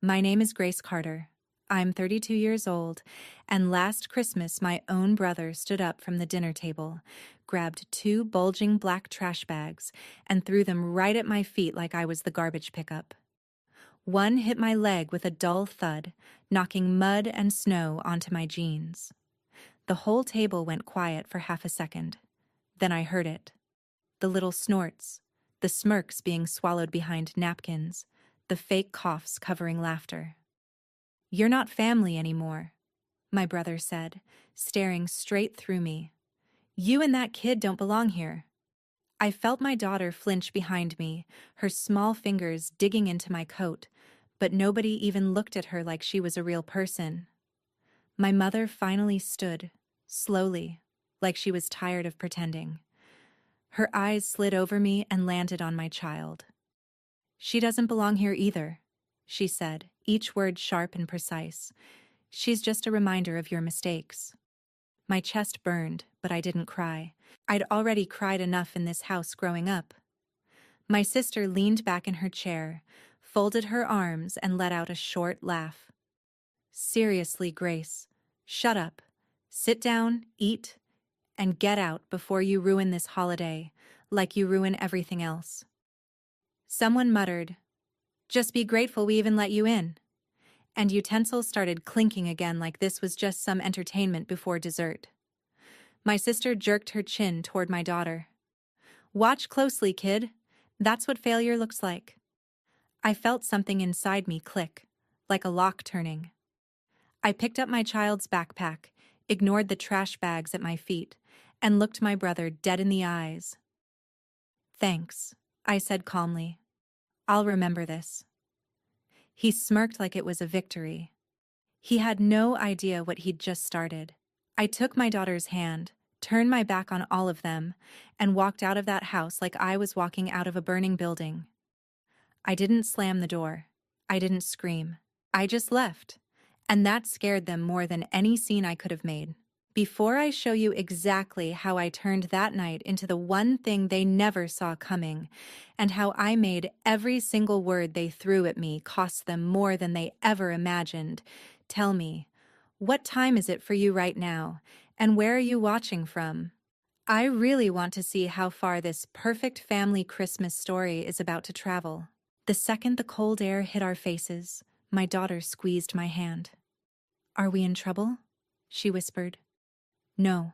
My name is Grace Carter. I'm 32 years old, and last Christmas my own brother stood up from the dinner table, grabbed two bulging black trash bags, and threw them right at my feet like I was the garbage pickup. One hit my leg with a dull thud, knocking mud and snow onto my jeans. The whole table went quiet for half a second. Then I heard it. The little snorts, the smirks being swallowed behind napkins, the fake coughs covering laughter. "You're not family anymore," my brother said, staring straight through me. "You and that kid don't belong here." I felt my daughter flinch behind me, her small fingers digging into my coat, but nobody even looked at her like she was a real person. My mother finally stood, slowly, like she was tired of pretending. Her eyes slid over me and landed on my child. "She doesn't belong here either," she said, each word sharp and precise. "She's just a reminder of your mistakes." My chest burned, but I didn't cry. I'd already cried enough in this house growing up. My sister leaned back in her chair, folded her arms, and let out a short laugh. "Seriously, Grace, shut up. Sit down, eat, and get out before you ruin this holiday, like you ruin everything else." Someone muttered, "Just be grateful we even let you in." And utensils started clinking again like this was just some entertainment before dessert. My sister jerked her chin toward my daughter. "Watch closely, kid. That's what failure looks like." I felt something inside me click, like a lock turning. I picked up my child's backpack, ignored the trash bags at my feet, and looked my brother dead in the eyes. "Thanks," I said calmly. "I'll remember this." He smirked like it was a victory. He had no idea what he'd just started. I took my daughter's hand, turned my back on all of them, and walked out of that house like I was walking out of a burning building. I didn't slam the door. I didn't scream. I just left. And that scared them more than any scene I could have made. Before I show you exactly how I turned that night into the one thing they never saw coming, and how I made every single word they threw at me cost them more than they ever imagined, tell me, what time is it for you right now, and where are you watching from? I really want to see how far this perfect family Christmas story is about to travel. The second the cold air hit our faces, my daughter squeezed my hand. "Are we in trouble?" she whispered. "No,"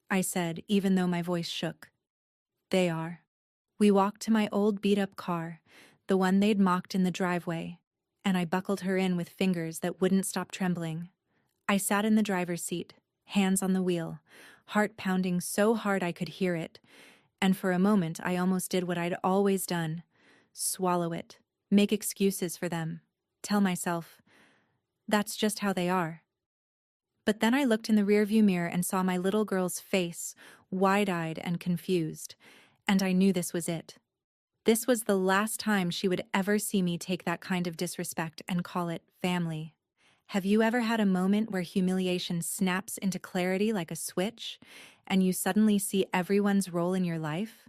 I said, even though my voice shook. "They are." We walked to my old beat-up car, the one they'd mocked in the driveway, and I buckled her in with fingers that wouldn't stop trembling. I sat in the driver's seat, hands on the wheel, heart pounding so hard I could hear it, and for a moment I almost did what I'd always done: swallow it, make excuses for them, tell myself, that's just how they are. But then I looked in the rearview mirror and saw my little girl's face, wide-eyed and confused, and I knew this was it. This was the last time she would ever see me take that kind of disrespect and call it family. Have you ever had a moment where humiliation snaps into clarity like a switch, and you suddenly see everyone's role in your life?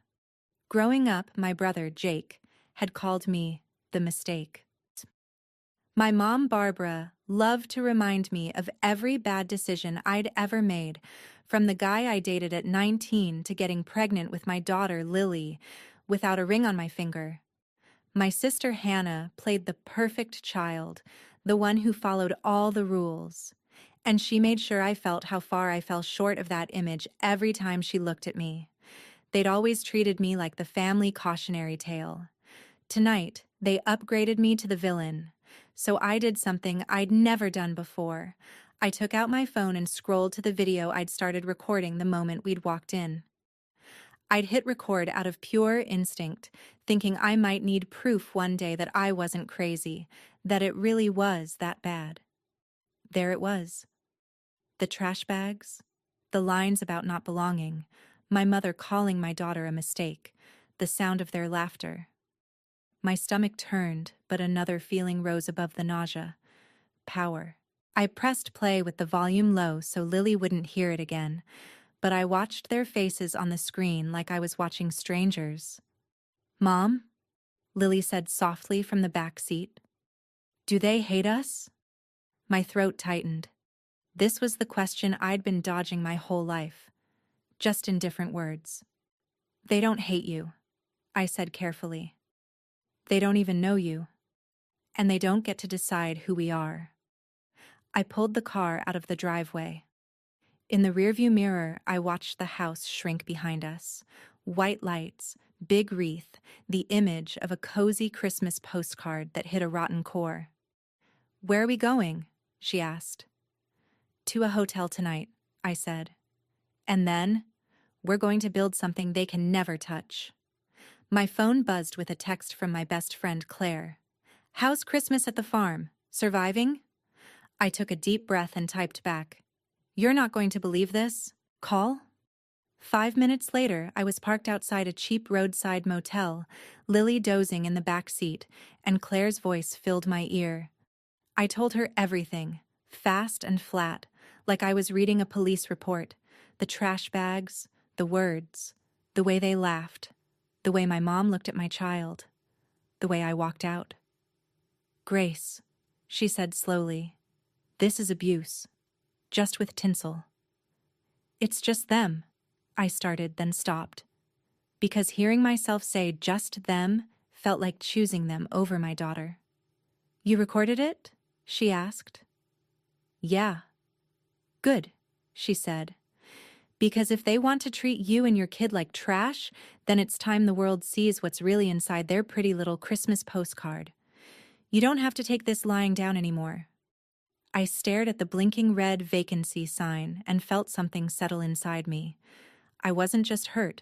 Growing up, my brother, Jake, had called me the mistake. My mom, Barbara, loved to remind me of every bad decision I'd ever made, from the guy I dated at 19 to getting pregnant with my daughter, Lily, without a ring on my finger. My sister, Hannah, played the perfect child, the one who followed all the rules, and she made sure I felt how far I fell short of that image every time she looked at me. They'd always treated me like the family cautionary tale. Tonight, they upgraded me to the villain. So I did something I'd never done before. I took out my phone and scrolled to the video I'd started recording the moment we'd walked in. I'd hit record out of pure instinct, thinking I might need proof one day that I wasn't crazy, that it really was that bad. There it was. The trash bags, the lines about not belonging, my mother calling my daughter a mistake, the sound of their laughter. My stomach turned, but another feeling rose above the nausea. Power. I pressed play with the volume low so Lily wouldn't hear it again, but I watched their faces on the screen like I was watching strangers. "Mom?" Lily said softly from the back seat. Do they hate us? My throat tightened. This was the question I'd been dodging my whole life, just in different words. They don't hate you, I said carefully. They don't even know you, and they don't get to decide who we are. I pulled the car out of the driveway. In the rearview mirror, I watched the house shrink behind us. White lights, big wreath, the image of a cozy Christmas postcard that hit a rotten core. "Where are we going?" she asked. "To a hotel tonight," I said. "And then, we're going to build something they can never touch." My phone buzzed with a text from my best friend Claire. "How's Christmas at the farm? Surviving?" I took a deep breath and typed back, "You're not going to believe this. Call?" 5 minutes later, I was parked outside a cheap roadside motel, Lily dozing in the back seat, and Claire's voice filled my ear. I told her everything, fast and flat, like I was reading a police report. The trash bags, the words, the way they laughed, the way my mom looked at my child, the way I walked out. "Grace," she said slowly, "this is abuse, just with tinsel." "It's just them," I started, then stopped, because hearing myself say just them felt like choosing them over my daughter. "You recorded it?" she asked. "Yeah." "Good," she said. "Because if they want to treat you and your kid like trash, then it's time the world sees what's really inside their pretty little Christmas postcard. You don't have to take this lying down anymore." I stared at the blinking red vacancy sign and felt something settle inside me. I wasn't just hurt,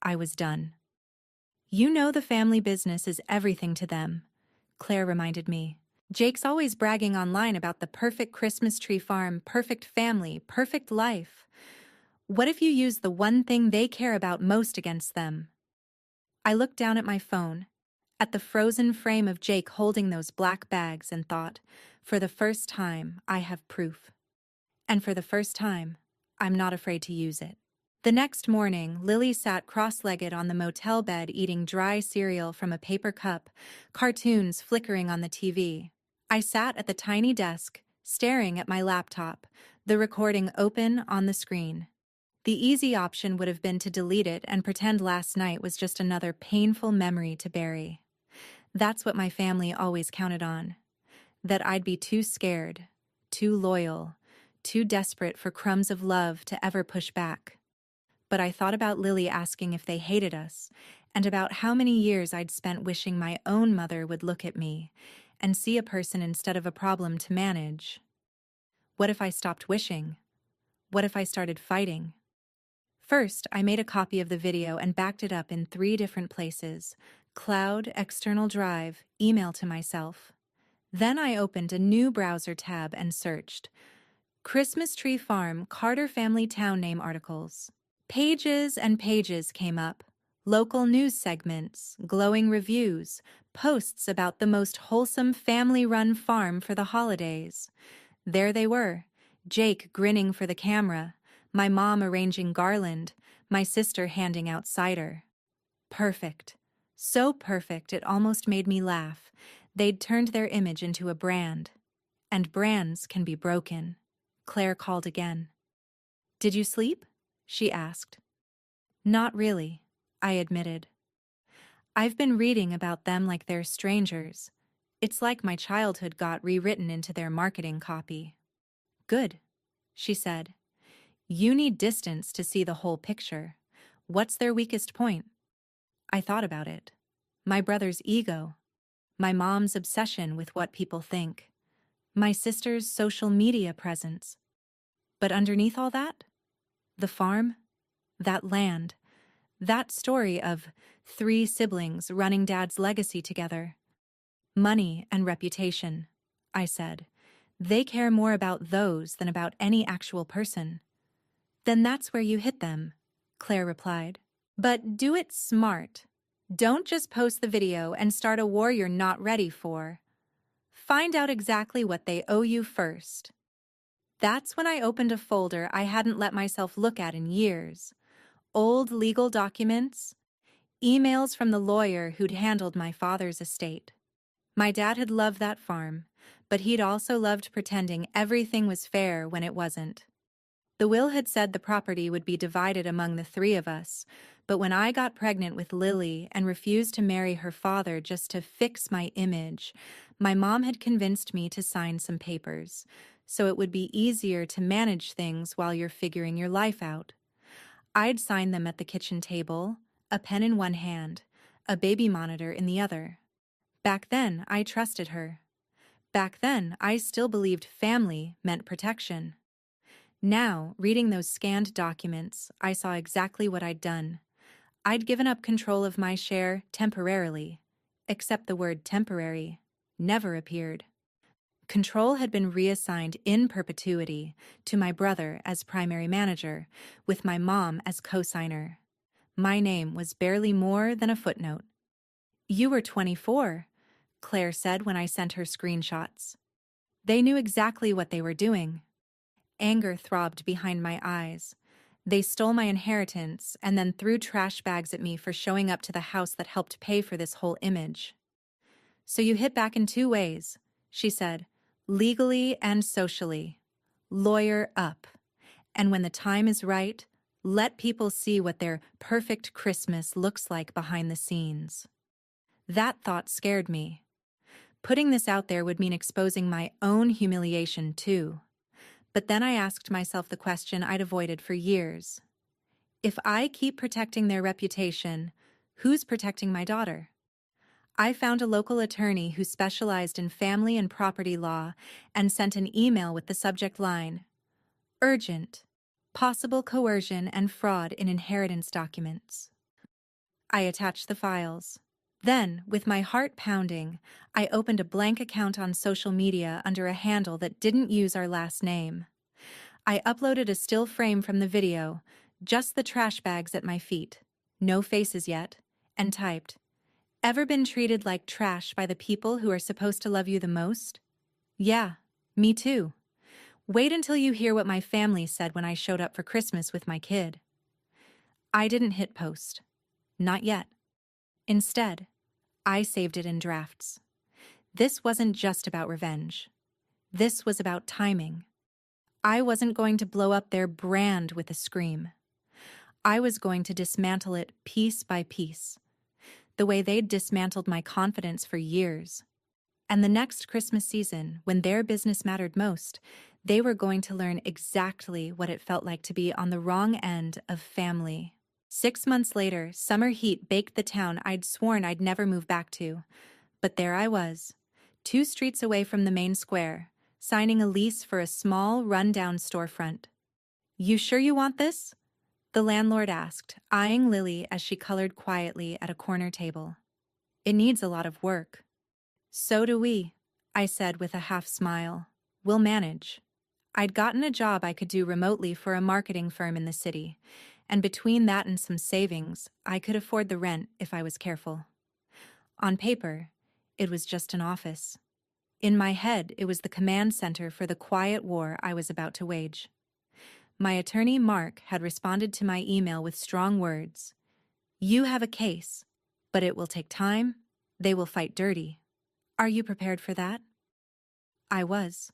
I was done. "You know the family business is everything to them," Claire reminded me. "Jake's always bragging online about the perfect Christmas tree farm, perfect family, perfect life. What if you use the one thing they care about most against them?" I looked down at my phone, at the frozen frame of Jake holding those black bags, and thought, for the first time, I have proof. And for the first time, I'm not afraid to use it. The next morning, Lily sat cross-legged on the motel bed eating dry cereal from a paper cup, cartoons flickering on the TV. I sat at the tiny desk, staring at my laptop, the recording open on the screen. The easy option would have been to delete it and pretend last night was just another painful memory to bury. That's what my family always counted on. That I'd be too scared, too loyal, too desperate for crumbs of love to ever push back. But I thought about Lily asking if they hated us, and about how many years I'd spent wishing my own mother would look at me and see a person instead of a problem to manage. What if I stopped wishing? What if I started fighting? First, I made a copy of the video and backed it up in 3 different places: cloud, external drive, email to myself. Then I opened a new browser tab and searched Christmas Tree Farm, Carter Family Town Name articles. Pages and pages came up. Local news segments, glowing reviews, posts about the most wholesome family-run farm for the holidays. There they were, Jake grinning for the camera, my mom arranging garland, my sister handing out cider. Perfect. So perfect it almost made me laugh. They'd turned their image into a brand. And brands can be broken. Claire called again. "Did you sleep?" she asked. "Not really," I admitted. "I've been reading about them like they're strangers. It's like my childhood got rewritten into their marketing copy." "Good," she said. "You need distance to see the whole picture. What's their weakest point?" I thought about it. My brother's ego. My mom's obsession with what people think. My sister's social media presence. But underneath all that, the farm, that land, that story of 3 siblings running Dad's legacy together. Money and reputation, I said. They care more about those than about any actual person. "Then that's where you hit them," Claire replied. "But do it smart. Don't just post the video and start a war you're not ready for. Find out exactly what they owe you first." That's when I opened a folder I hadn't let myself look at in years. Old legal documents, emails from the lawyer who'd handled my father's estate. My dad had loved that farm, but he'd also loved pretending everything was fair when it wasn't. The will had said the property would be divided among the three of us, but when I got pregnant with Lily and refused to marry her father just to fix my image, my mom had convinced me to sign some papers, so it would be easier to manage things while you're figuring your life out. I'd sign them at the kitchen table, a pen in one hand, a baby monitor in the other. Back then, I trusted her. Back then, I still believed family meant protection. Now, reading those scanned documents, I saw exactly what I'd done. I'd given up control of my share temporarily, except the word temporary never appeared. Control had been reassigned in perpetuity to my brother as primary manager, with my mom as co-signer. My name was barely more than a footnote. "You were 24, Claire said when I sent her screenshots. They knew exactly what they were doing. Anger throbbed behind my eyes. They stole my inheritance and then threw trash bags at me for showing up to the house that helped pay for this whole image. "So you hit back in two ways," she said, "legally and socially. Lawyer up. And when the time is right, let people see what their perfect Christmas looks like behind the scenes." That thought scared me. Putting this out there would mean exposing my own humiliation too. But then I asked myself the question I'd avoided for years. If I keep protecting their reputation, who's protecting my daughter? I found a local attorney who specialized in family and property law and sent an email with the subject line, "Urgent. Possible coercion and fraud in inheritance documents." I attached the files. Then, with my heart pounding, I opened a blank account on social media under a handle that didn't use our last name. I uploaded a still frame from the video, just the trash bags at my feet, no faces yet, and typed, "Ever been treated like trash by the people who are supposed to love you the most? Yeah, me too. Wait until you hear what my family said when I showed up for Christmas with my kid." I didn't hit post. Not yet. Instead, I saved it in drafts. This wasn't just about revenge. This was about timing. I wasn't going to blow up their brand with a scream. I was going to dismantle it piece by piece, the way they'd dismantled my confidence for years. And the next Christmas season, when their business mattered most, they were going to learn exactly what it felt like to be on the wrong end of family. 6 months later, summer heat baked the town I'd sworn I'd never move back to. But there I was, 2 streets away from the main square, signing a lease for a small, run-down storefront. "You sure you want this?" the landlord asked, eyeing Lily as she colored quietly at a corner table. "It needs a lot of work." "So do we," I said with a half smile. "We'll manage." I'd gotten a job I could do remotely for a marketing firm in the city, and between that and some savings, I could afford the rent if I was careful. On paper, it was just an office. In my head, it was the command center for the quiet war I was about to wage. My attorney, Mark, had responded to my email with strong words. "You have a case, but it will take time. They will fight dirty. Are you prepared for that?" I was.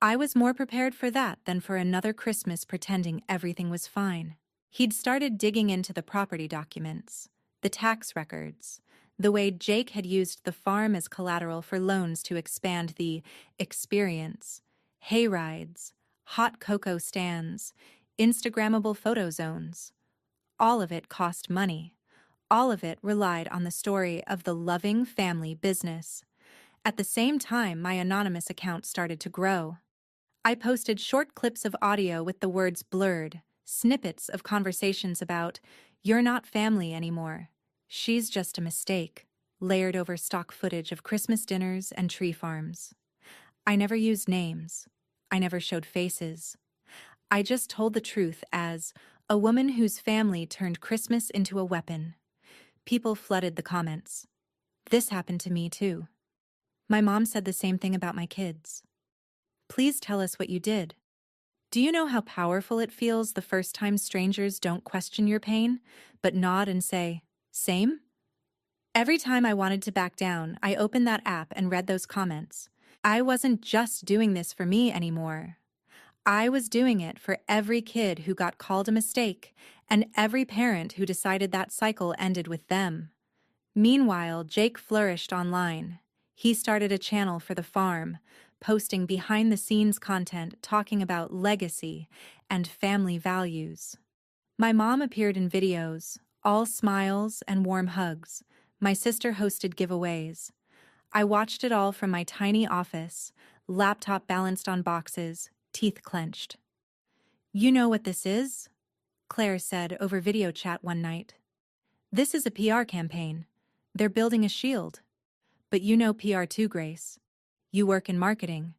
I was more prepared for that than for another Christmas pretending everything was fine. He'd started digging into the property documents, the tax records, the way Jake had used the farm as collateral for loans to expand the experience, hay rides, hot cocoa stands, Instagrammable photo zones. All of it cost money. All of it relied on the story of the loving family business. At the same time, my anonymous account started to grow. I posted short clips of audio with the words blurred, snippets of conversations about, "You're not family anymore. She's just a mistake," layered over stock footage of Christmas dinners and tree farms. I never used names. I never showed faces. I just told the truth as a woman whose family turned Christmas into a weapon. People flooded the comments. This happened to me too. My mom said the same thing about my kids. "Please tell us what you did. Do you know how powerful it feels the first time strangers don't question your pain, but nod and say, 'Same?'" Every time I wanted to back down, I opened that app and read those comments. I wasn't just doing this for me anymore. I was doing it for every kid who got called a mistake and every parent who decided that cycle ended with them. Meanwhile, Jake flourished online. He started a channel for the farm, posting behind-the-scenes content talking about legacy and family values. My mom appeared in videos, all smiles and warm hugs. My sister hosted giveaways. I watched it all from my tiny office, laptop balanced on boxes, teeth clenched. "You know what this is?" Claire said over video chat one night. "This is a PR campaign. They're building a shield. But you know PR too, Grace. You work in marketing.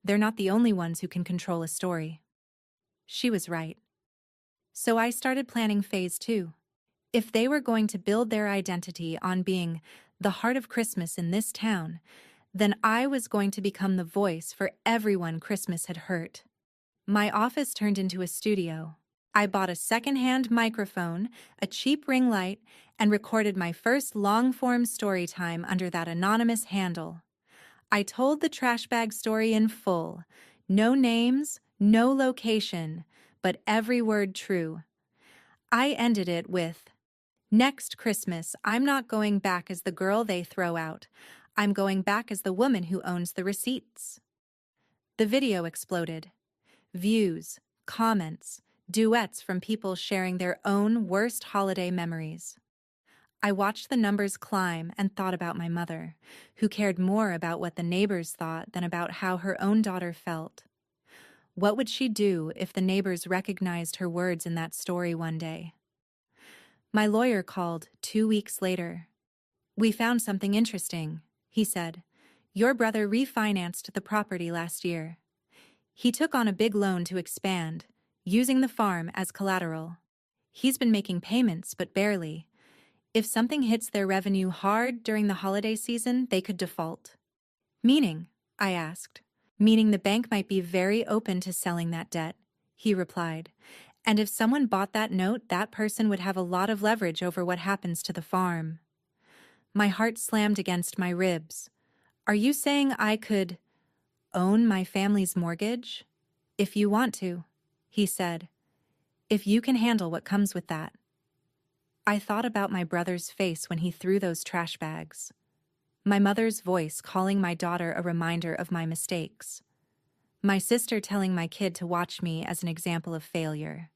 They're not the only ones who can control a story." She was right. So I started planning phase 2. If they were going to build their identity on being the heart of Christmas in this town, then I was going to become the voice for everyone Christmas had hurt. My office turned into a studio. I bought a second-hand microphone, a cheap ring light, and recorded my first long-form story time under that anonymous handle. I told the trash bag story in full. No names, no location, but every word true. I ended it with, "Next Christmas, I'm not going back as the girl they throw out. I'm going back as the woman who owns the receipts." The video exploded. Views, comments, duets from people sharing their own worst holiday memories. I watched the numbers climb and thought about my mother, who cared more about what the neighbors thought than about how her own daughter felt. What would she do if the neighbors recognized her words in that story one day? My lawyer called 2 weeks later. "We found something interesting," he said. "Your brother refinanced the property last year. He took on a big loan to expand, using the farm as collateral. He's been making payments, but barely. If something hits their revenue hard during the holiday season, they could default." "Meaning?" I asked. "Meaning the bank might be very open to selling that debt," he replied. "And if someone bought that note, that person would have a lot of leverage over what happens to the farm." My heart slammed against my ribs. "Are you saying I could own my family's mortgage?" "If you want to," he said. "If you can handle what comes with that." I thought about my brother's face when he threw those trash bags. My mother's voice calling my daughter a reminder of my mistakes. My sister telling my kid to watch me as an example of failure.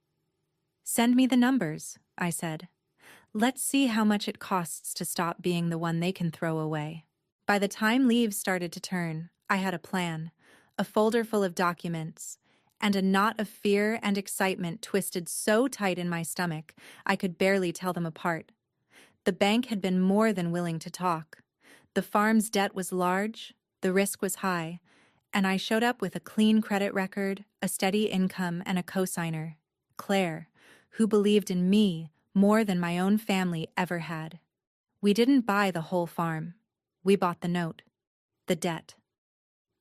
"Send me the numbers," I said. "Let's see how much it costs to stop being the one they can throw away." By the time leaves started to turn, I had a plan, a folder full of documents, and a knot of fear and excitement twisted so tight in my stomach I could barely tell them apart. The bank had been more than willing to talk. The farm's debt was large, the risk was high, and I showed up with a clean credit record, a steady income, and a cosigner, Claire, who believed in me more than my own family ever had. We didn't buy the whole farm. We bought the note, the debt.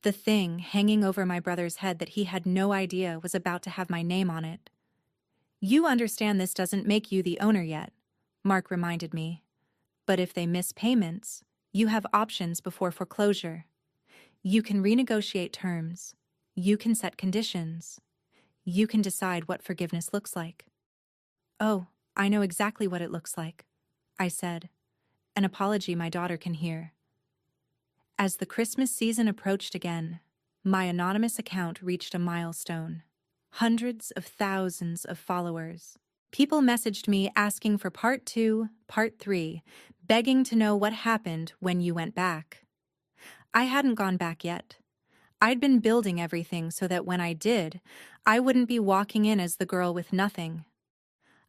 The thing hanging over my brother's head that he had no idea was about to have my name on it. "You understand this doesn't make you the owner yet," Mark reminded me. "But if they miss payments, you have options before foreclosure. You can renegotiate terms. You can set conditions. You can decide what forgiveness looks like." "Oh, I know exactly what it looks like," I said, an apology my daughter can hear. As the Christmas season approached again, my anonymous account reached a milestone. Hundreds of thousands of followers. People messaged me asking for part 2, part 3, begging to know what happened when you went back. I hadn't gone back yet. I'd been building everything so that when I did, I wouldn't be walking in as the girl with nothing.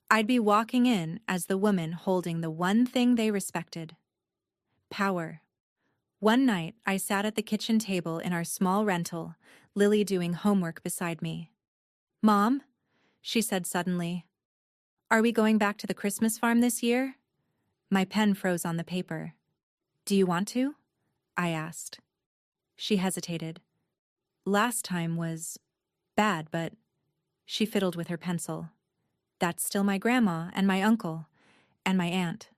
I'd be walking in as the woman holding the one thing they respected: power. One night, I sat at the kitchen table in our small rental, Lily doing homework beside me. "Mom," she said suddenly, "are we going back to the Christmas farm this year?" My pen froze on the paper. "Do you want to?" I asked. She hesitated. "Last time was bad, but..." She fiddled with her pencil. "That's still my grandma and my uncle and my aunt,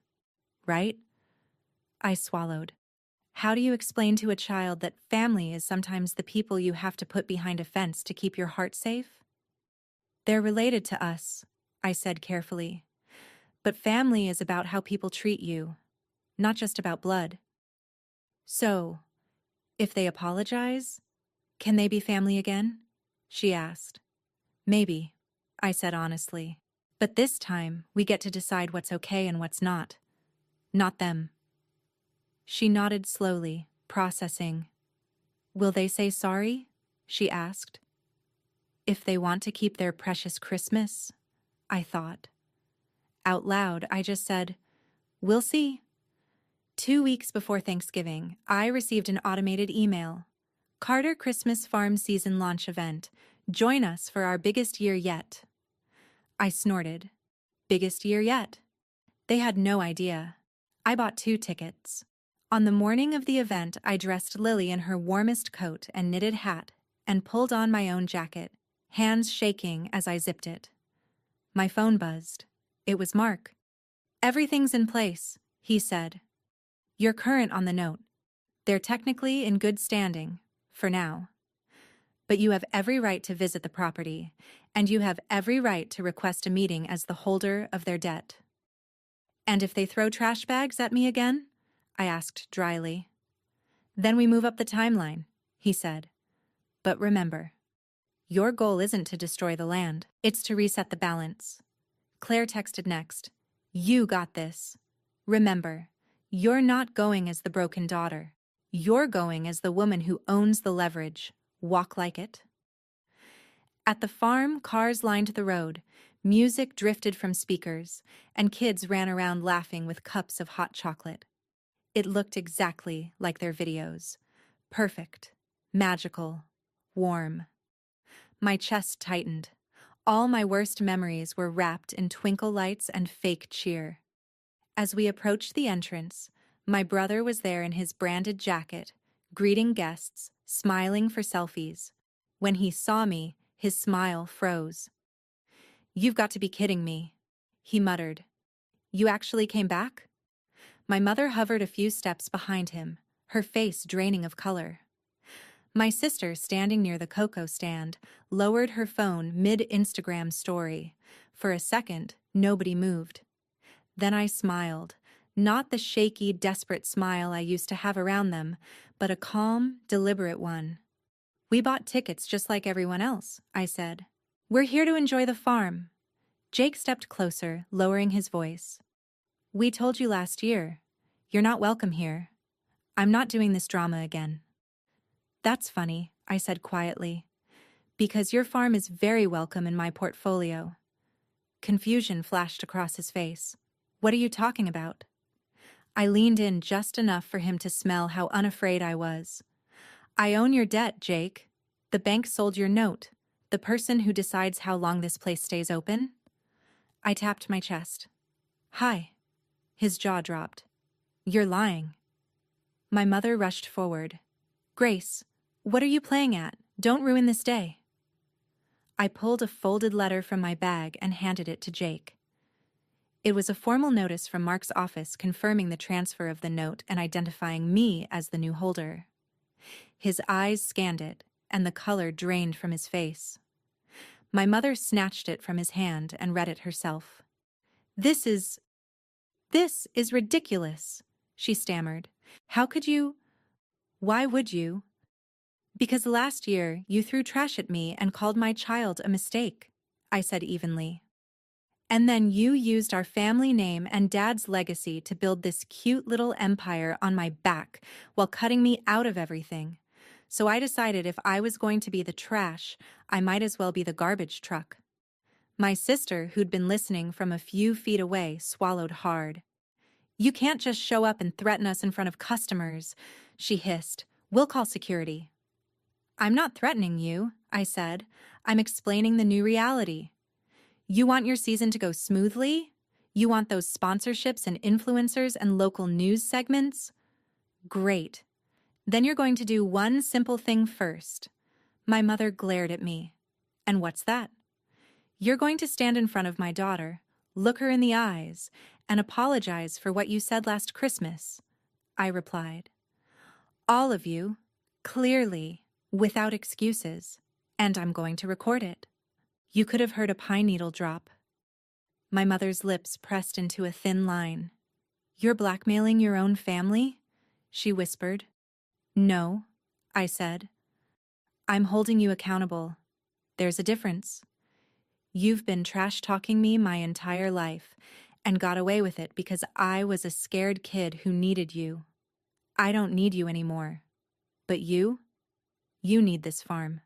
right?" I swallowed. How do you explain to a child that family is sometimes the people you have to put behind a fence to keep your heart safe? They're related to us, I said carefully. But family is about how people treat you, not just about blood. So, if they apologize, can they be family again? She asked. Maybe, I said honestly. But this time, we get to decide what's okay and what's not. Not them. She nodded slowly, processing. Will they say sorry? She asked. If they want to keep their precious Christmas, I thought. Out loud, I just said, we'll see. 2 weeks before Thanksgiving, I received an automated email. Carter Christmas Farm Season Launch Event. Join us for our biggest year yet. I snorted. Biggest year yet. They had no idea. I bought 2 tickets. On the morning of the event, I dressed Lily in her warmest coat and knitted hat and pulled on my own jacket, hands shaking as I zipped it. My phone buzzed. It was Mark. Everything's in place, he said. You're current on the note. They're technically in good standing, for now. But you have every right to visit the property, and you have every right to request a meeting as the holder of their debt. And if they throw trash bags at me again? I asked dryly. Then we move up the timeline, he said. But remember, your goal isn't to destroy the land, it's to reset the balance. Claire texted next. You got this. Remember, you're not going as the broken daughter. You're going as the woman who owns the leverage. Walk like it. At the farm, cars lined the road, music drifted from speakers, and kids ran around laughing with cups of hot chocolate. It looked exactly like their videos. Perfect, magical, warm. My chest tightened. All my worst memories were wrapped in twinkle lights and fake cheer. As we approached the entrance, my brother was there in his branded jacket, greeting guests, smiling for selfies. When he saw me, his smile froze. You've got to be kidding me, he muttered. You actually came back? My mother hovered a few steps behind him, her face draining of color. My sister, standing near the cocoa stand, lowered her phone mid-Instagram story. For a second, nobody moved. Then I smiled, not the shaky, desperate smile I used to have around them, but a calm, deliberate one. We bought tickets just like everyone else, I said. We're here to enjoy the farm. Jake stepped closer, lowering his voice. We told you last year. You're not welcome here. I'm not doing this drama again. That's funny, I said quietly, because your farm is very welcome in my portfolio. Confusion flashed across his face. What are you talking about? I leaned in just enough for him to smell how unafraid I was. I own your debt, Jake. The bank sold your note. The person who decides how long this place stays open? I tapped my chest. Hi. His jaw dropped. You're lying. My mother rushed forward. Grace, what are you playing at? Don't ruin this day. I pulled a folded letter from my bag and handed it to Jake. It was a formal notice from Mark's office confirming the transfer of the note and identifying me as the new holder. His eyes scanned it, and the color drained from his face. My mother snatched it from his hand and read it herself. This is ridiculous, she stammered. How could you? Why would you? Because last year you threw trash at me and called my child a mistake, I said evenly. And then you used our family name and Dad's legacy to build this cute little empire on my back while cutting me out of everything. So I decided if I was going to be the trash, I might as well be the garbage truck. My sister, who'd been listening from a few feet away, swallowed hard. You can't just show up and threaten us in front of customers, she hissed. We'll call security. I'm not threatening you, I said. I'm explaining the new reality. You want your season to go smoothly? You want those sponsorships and influencers and local news segments? Great. Then you're going to do one simple thing first. My mother glared at me. And what's that? You're going to stand in front of my daughter, look her in the eyes, and apologize for what you said last Christmas, I replied. All of you, clearly, without excuses, and I'm going to record it. You could have heard a pine needle drop. My mother's lips pressed into a thin line. You're blackmailing your own family? She whispered. No, I said. I'm holding you accountable. There's a difference. You've been trash-talking me my entire life and got away with it because I was a scared kid who needed you. I don't need you anymore. But you need this farm.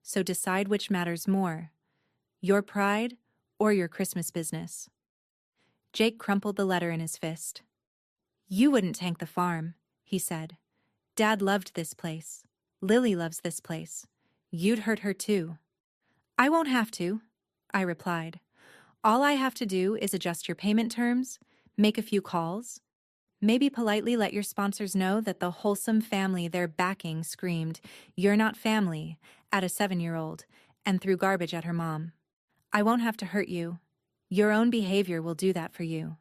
So decide which matters more, your pride or your Christmas business. Jake crumpled the letter in his fist. You wouldn't tank the farm, he said. Dad loved this place. Lily loves this place. You'd hurt her too. I won't have to, I replied. All I have to do is adjust your payment terms, make a few calls, maybe politely let your sponsors know that the wholesome family they're backing screamed, "You're not family," at a 7-year-old and threw garbage at her mom. I won't have to hurt you. Your own behavior will do that for you.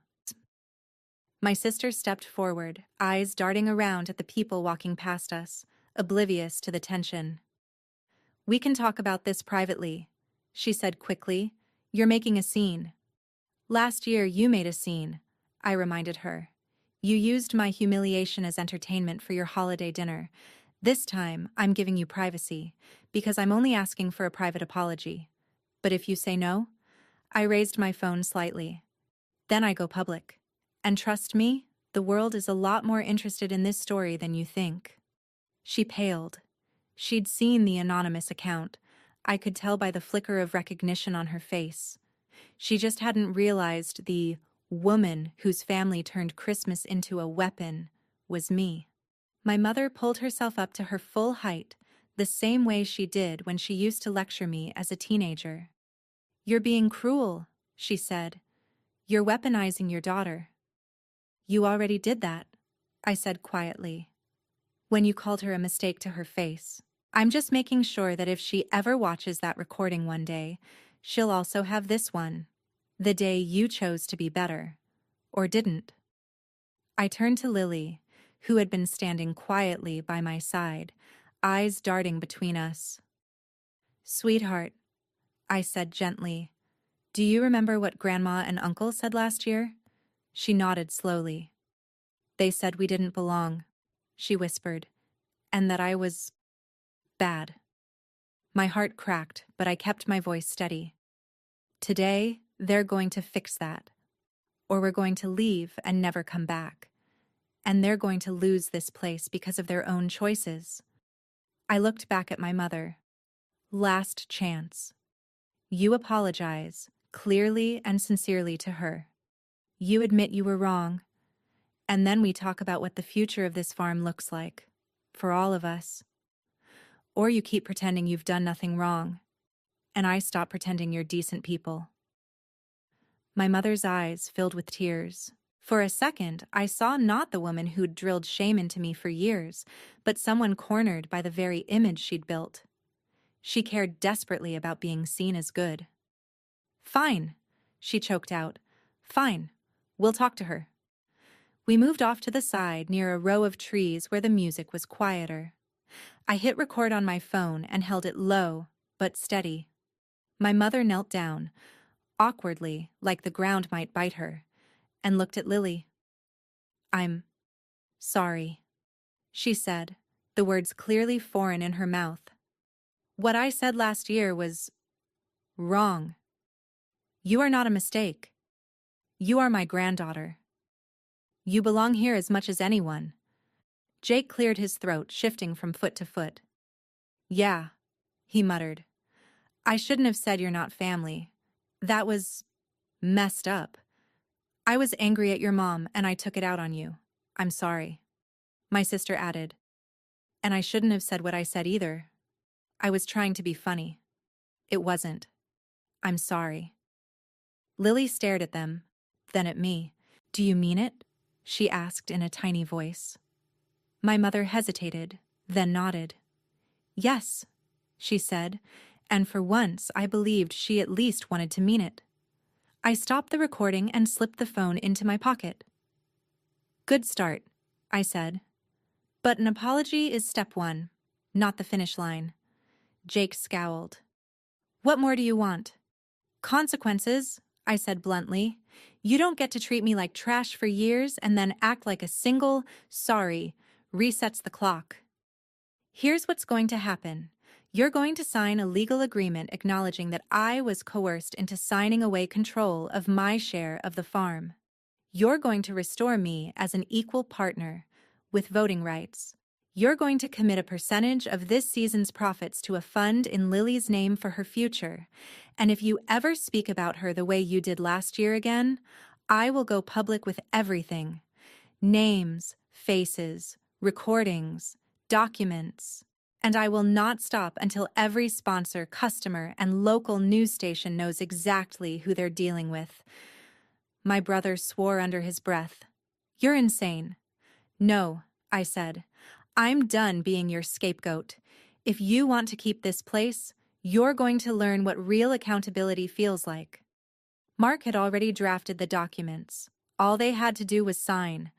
My sister stepped forward, eyes darting around at the people walking past us, oblivious to the tension. We can talk about this privately, she said quickly. You're making a scene. Last year you made a scene, I reminded her. You used my humiliation as entertainment for your holiday dinner. This time I'm giving you privacy, because I'm only asking for a private apology. But if you say no, I raised my phone slightly. Then I go public. And trust me, the world is a lot more interested in this story than you think. She paled. She'd seen the anonymous account. I could tell by the flicker of recognition on her face. She just hadn't realized the woman whose family turned Christmas into a weapon was me. My mother pulled herself up to her full height, the same way she did when she used to lecture me as a teenager. You're being cruel, she said. You're weaponizing your daughter. You already did that, I said quietly, when you called her a mistake to her face. I'm just making sure that if she ever watches that recording one day, she'll also have this one, the day you chose to be better, or didn't. I turned to Lily, who had been standing quietly by my side, eyes darting between us. Sweetheart, I said gently, do you remember what Grandma and Uncle said last year? She nodded slowly. They said we didn't belong, she whispered, and that I was bad. My heart cracked, but I kept my voice steady. Today, they're going to fix that. Or we're going to leave and never come back. And they're going to lose this place because of their own choices. I looked back at my mother. Last chance. You apologize, clearly and sincerely to her. You admit you were wrong. And then we talk about what the future of this farm looks like, for all of us. Or you keep pretending you've done nothing wrong, and I stop pretending you're decent people. My mother's eyes filled with tears. For a second, I saw not the woman who'd drilled shame into me for years, but someone cornered by the very image she'd built. She cared desperately about being seen as good. Fine, she choked out. Fine, we'll talk to her. We moved off to the side near a row of trees where the music was quieter. I hit record on my phone and held it low, but steady. My mother knelt down, awkwardly, like the ground might bite her, and looked at Lily. I'm sorry, she said, the words clearly foreign in her mouth. What I said last year was wrong. You are not a mistake. You are my granddaughter. You belong here as much as anyone. Jake cleared his throat, shifting from foot to foot. Yeah, he muttered. I shouldn't have said you're not family. That was messed up. I was angry at your mom and I took it out on you. I'm sorry. My sister added. And I shouldn't have said what I said either. I was trying to be funny. It wasn't. I'm sorry. Lily stared at them, then at me. Do you mean it? She asked in a tiny voice. My mother hesitated, then nodded. Yes, she said, and for once I believed she at least wanted to mean it. I stopped the recording and slipped the phone into my pocket. Good start, I said. But an apology is step one, not the finish line. Jake scowled. What more do you want? Consequences, I said bluntly. You don't get to treat me like trash for years and then act like a single, sorry, resets the clock. Here's what's going to happen. You're going to sign a legal agreement acknowledging that I was coerced into signing away control of my share of the farm. You're going to restore me as an equal partner, with voting rights. You're going to commit a percentage of this season's profits to a fund in Lily's name for her future. And if you ever speak about her the way you did last year again, I will go public with everything. Names, faces, recordings, documents. And I will not stop until every sponsor, customer, and local news station knows exactly who they're dealing with. My brother swore under his breath. You're insane. No, I said. I'm done being your scapegoat. If you want to keep this place, you're going to learn what real accountability feels like. Mark had already drafted the documents. All they had to do was sign.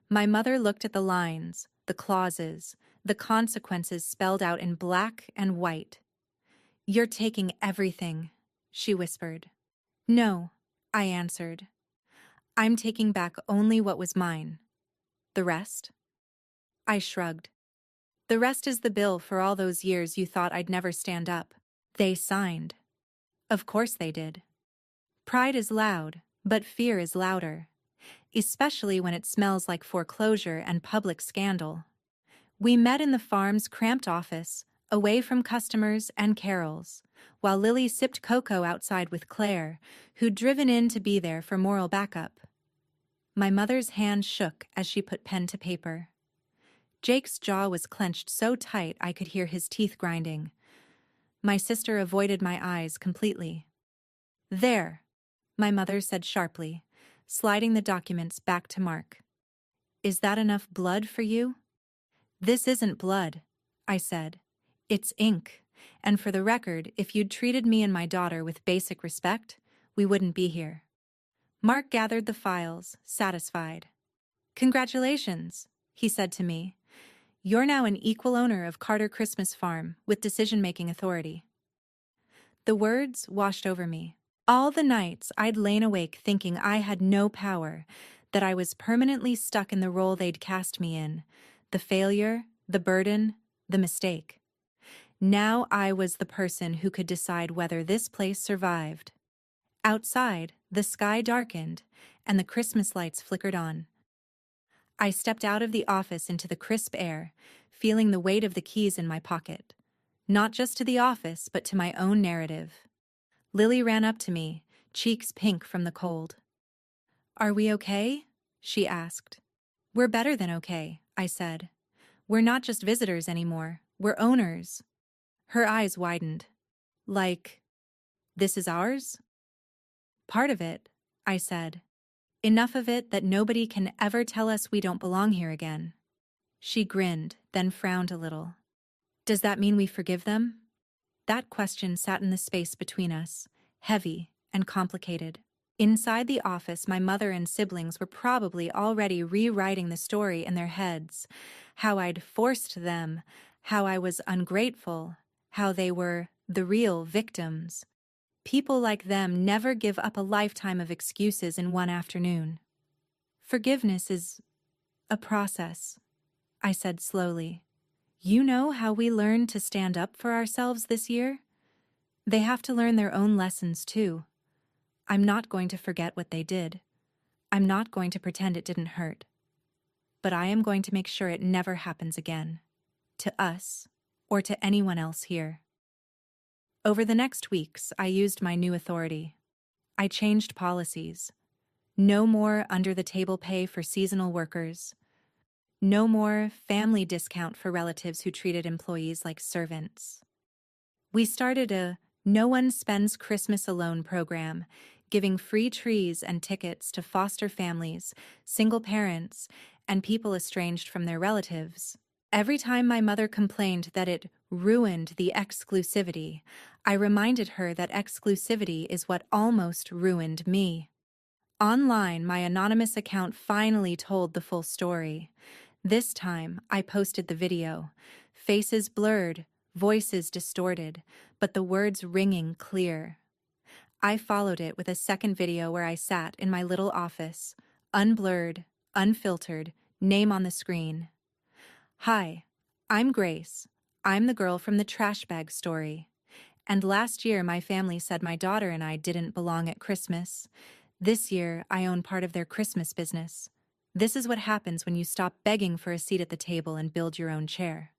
My mother looked at the lines, the clauses, the consequences spelled out in black and white. You're taking everything, she whispered. No, I answered. I'm taking back only what was mine. The rest? I shrugged. The rest is the bill for all those years you thought I'd never stand up. They signed. Of course they did. Pride is loud, but fear is louder, especially when it smells like foreclosure and public scandal. We met in the farm's cramped office, away from customers and carols, while Lily sipped cocoa outside with Claire, who'd driven in to be there for moral backup. My mother's hand shook as she put pen to paper. Jake's jaw was clenched so tight I could hear his teeth grinding. My sister avoided my eyes completely. There, my mother said sharply, sliding the documents back to Mark. Is that enough blood for you? This isn't blood, I said. It's ink, and for the record, if you'd treated me and my daughter with basic respect, we wouldn't be here. Mark gathered the files, satisfied. Congratulations, he said to me. You're now an equal owner of Carter Christmas Farm with decision-making authority. The words washed over me. All the nights I'd lain awake thinking I had no power, that I was permanently stuck in the role they'd cast me in, the failure, the burden, the mistake. Now I was the person who could decide whether this place survived. Outside, the sky darkened, and the Christmas lights flickered on. I stepped out of the office into the crisp air, feeling the weight of the keys in my pocket. Not just to the office, but to my own narrative. Lily ran up to me, cheeks pink from the cold. Are we okay? She asked. We're better than okay, I said. We're not just visitors anymore, we're owners. Her eyes widened. Like, this is ours? Part of it, I said. Enough of it that nobody can ever tell us we don't belong here again. She grinned, then frowned a little. Does that mean we forgive them? That question sat in the space between us, heavy and complicated. Inside the office, my mother and siblings were probably already rewriting the story in their heads. How I'd forced them, how I was ungrateful, how they were the real victims. People like them never give up a lifetime of excuses in one afternoon. Forgiveness is a process, I said slowly. You know how we learn to stand up for ourselves this year? They have to learn their own lessons too. I'm not going to forget what they did. I'm not going to pretend it didn't hurt. But I am going to make sure it never happens again. To us, or to anyone else here. Over the next weeks, I used my new authority. I changed policies. No more under-the-table pay for seasonal workers. No more family discount for relatives who treated employees like servants. We started a No One Spends Christmas Alone program, giving free trees and tickets to foster families, single parents, and people estranged from their relatives. Every time my mother complained that it ruined the exclusivity, I reminded her that exclusivity is what almost ruined me. Online, my anonymous account finally told the full story. This time, I posted the video. Faces blurred, voices distorted, but the words ringing clear. I followed it with a second video where I sat in my little office, unblurred, unfiltered, name on the screen. Hi, I'm Grace. I'm the girl from the trash bag story. And last year my family said my daughter and I didn't belong at Christmas. This year I own part of their Christmas business. This is what happens when you stop begging for a seat at the table and build your own chair.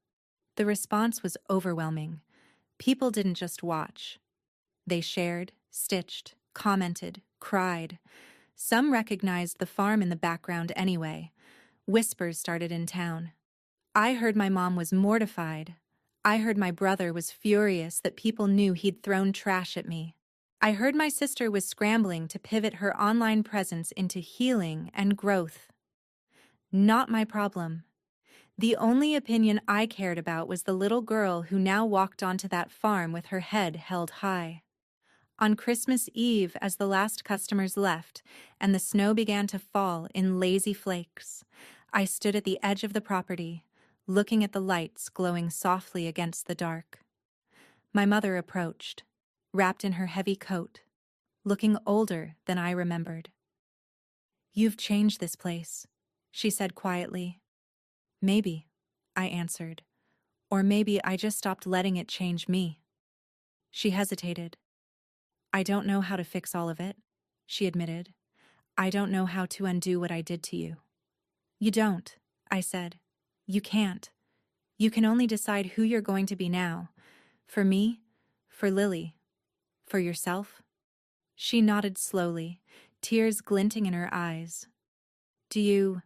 The response was overwhelming. People didn't just watch. They shared, stitched, commented, cried. Some recognized the farm in the background anyway. Whispers started in town. I heard my mom was mortified. I heard my brother was furious that people knew he'd thrown trash at me. I heard my sister was scrambling to pivot her online presence into healing and growth. Not my problem. The only opinion I cared about was the little girl who now walked onto that farm with her head held high. On Christmas Eve, as the last customers left and the snow began to fall in lazy flakes, I stood at the edge of the property, looking at the lights glowing softly against the dark. My mother approached, wrapped in her heavy coat, looking older than I remembered. "You've changed this place," she said quietly. "Maybe," I answered, "or maybe I just stopped letting it change me." She hesitated. "I don't know how to fix all of it," she admitted. "I don't know how to undo what I did to you." "You don't," I said. "You can't. You can only decide who you're going to be now. For me, for Lily, for yourself." She nodded slowly, tears glinting in her eyes. "Do you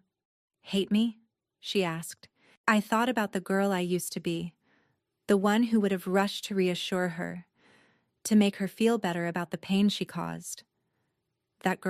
hate me?" she asked. I thought about the girl I used to be, the one who would have rushed to reassure her, to make her feel better about the pain she caused. That girl